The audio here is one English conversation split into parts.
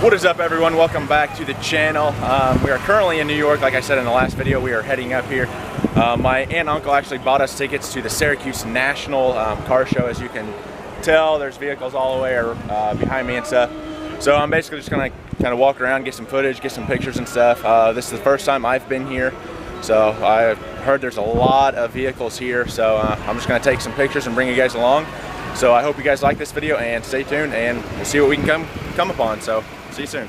What is up, everyone? Welcome back to the channel. We are currently in New York. Like I said in the last video, we are heading up here. My aunt and uncle actually bought us tickets to the Syracuse National Car Show. As you can tell, there's vehicles all the way behind me and stuff. So I'm basically just gonna kind of walk around, get some footage, get some pictures and stuff. This is the first time I've been here, so I heard there's a lot of vehicles here. So I'm just gonna take some pictures and bring you guys along. So I hope you guys like this video and stay tuned, and we'll see what we can come upon. So see you soon.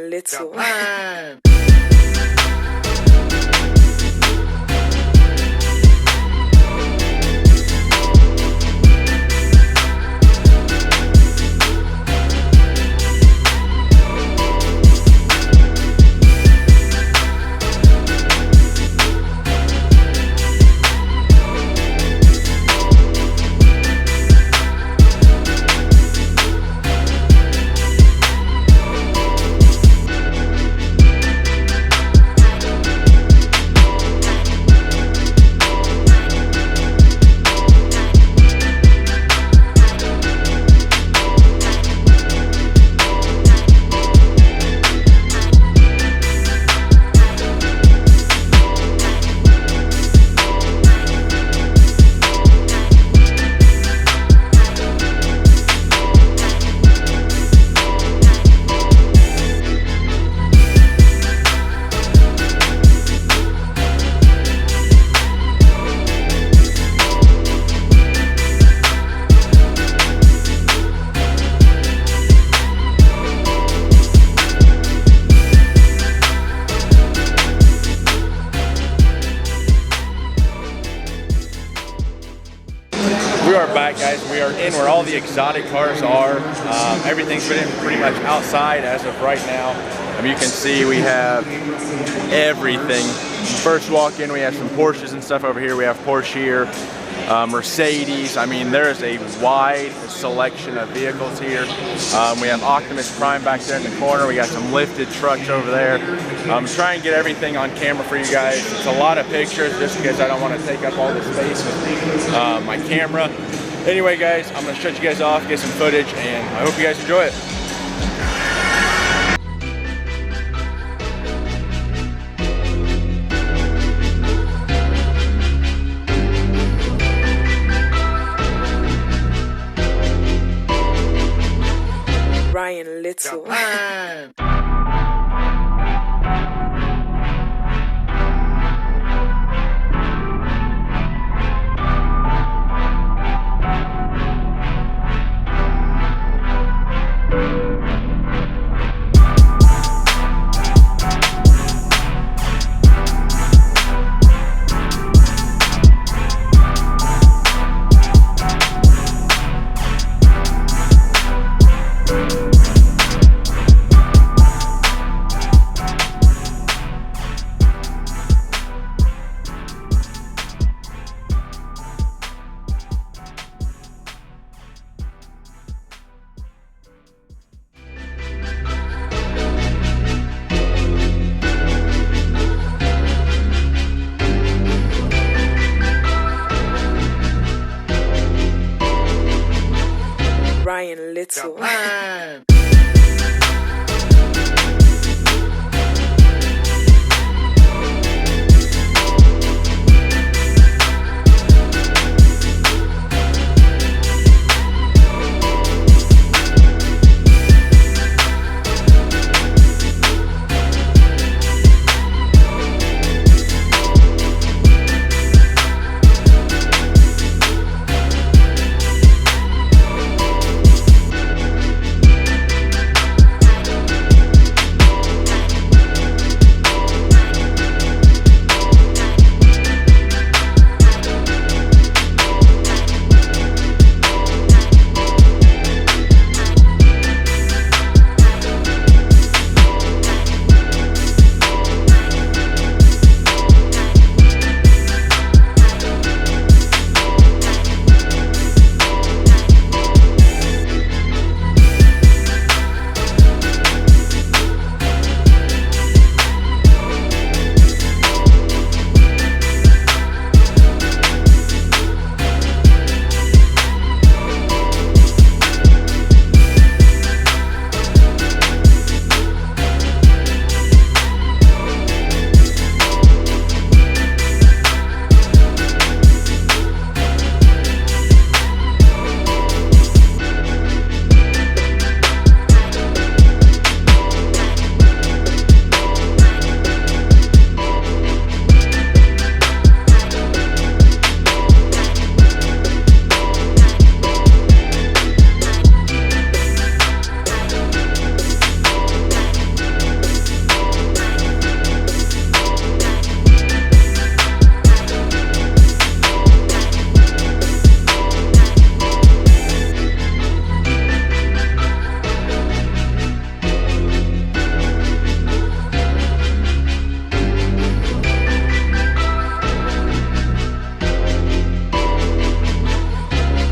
Little. Back, guys, we are in where all the exotic cars are. Everything's been pretty much outside as of right now. You can see we have everything. First walk in, we have some Porsches and stuff over here. We have Porsche here. Mercedes. I mean, there's a wide selection of vehicles here. We have Optimus Prime back there in the corner. We got some lifted trucks over there. Try and get everything on camera for you guys. It's a lot of pictures just because I don't want to take up all the space with my camera. Anyway, guys, I'm going to shut you guys off, get some footage, and I hope you guys enjoy it. Ryan Little. Ryan Little.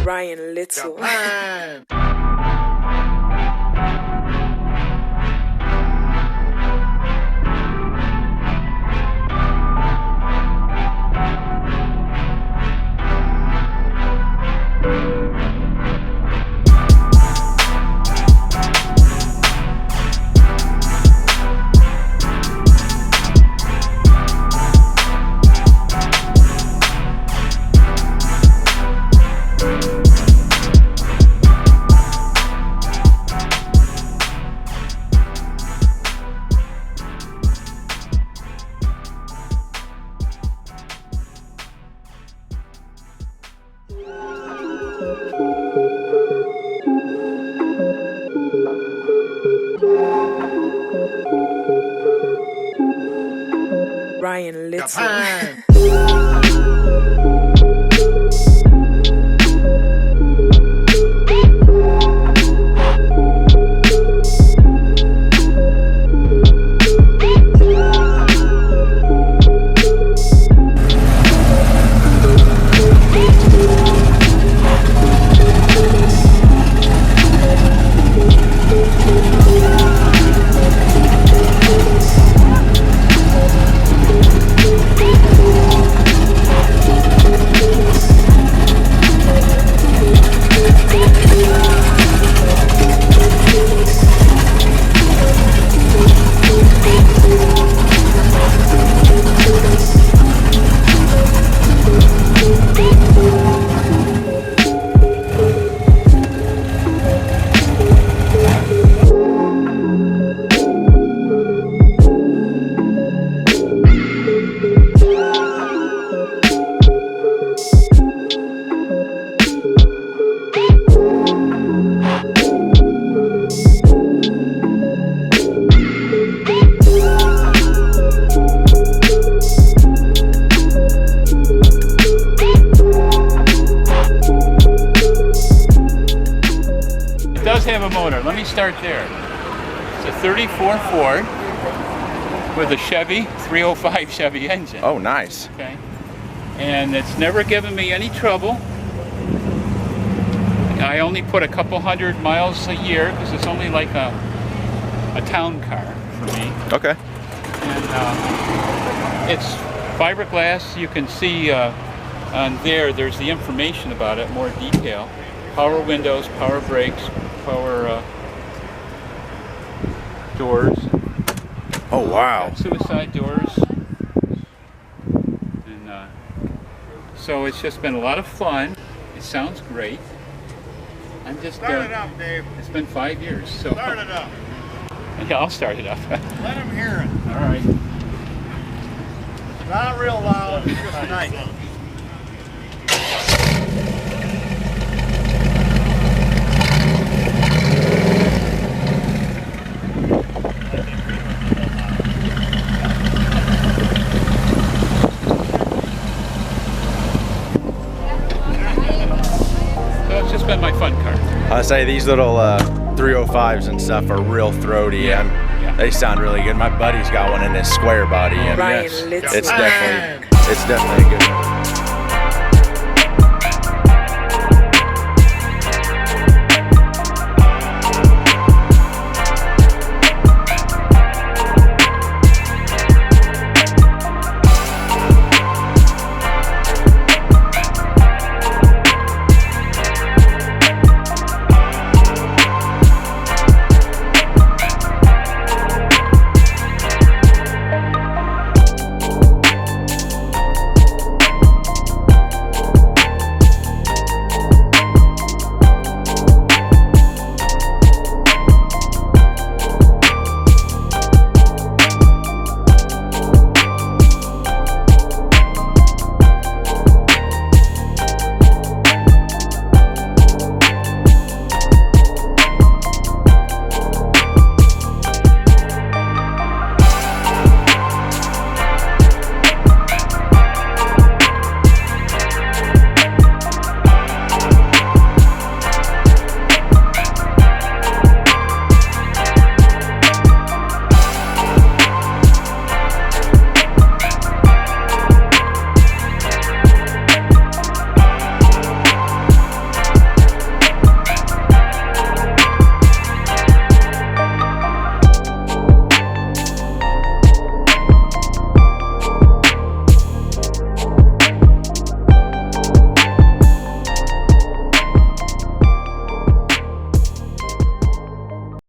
Ryan Little. Ryan Little. 34 Ford with a Chevy 305 Chevy engine. Oh, nice. Okay. And it's never given me any trouble. I only put a couple hundred miles a year because it's only like a town car for me. Okay. And it's fiberglass. You can see on there's the information about it, more detail. Power windows, power brakes, power doors. Oh, wow. Suicide doors. And so it's just been a lot of fun. It sounds great. I'm just Start it up, Dave. It's been 5 years, so Start it up. yeah, I'll start it up. Let him hear it. All right. Not real loud, it's just nice. So it's just been my fun car. I say these little 305s and stuff are real throaty, and they sound really good. My buddy's got one in his square body, and Ryan yes, Little. it's definitely a good one.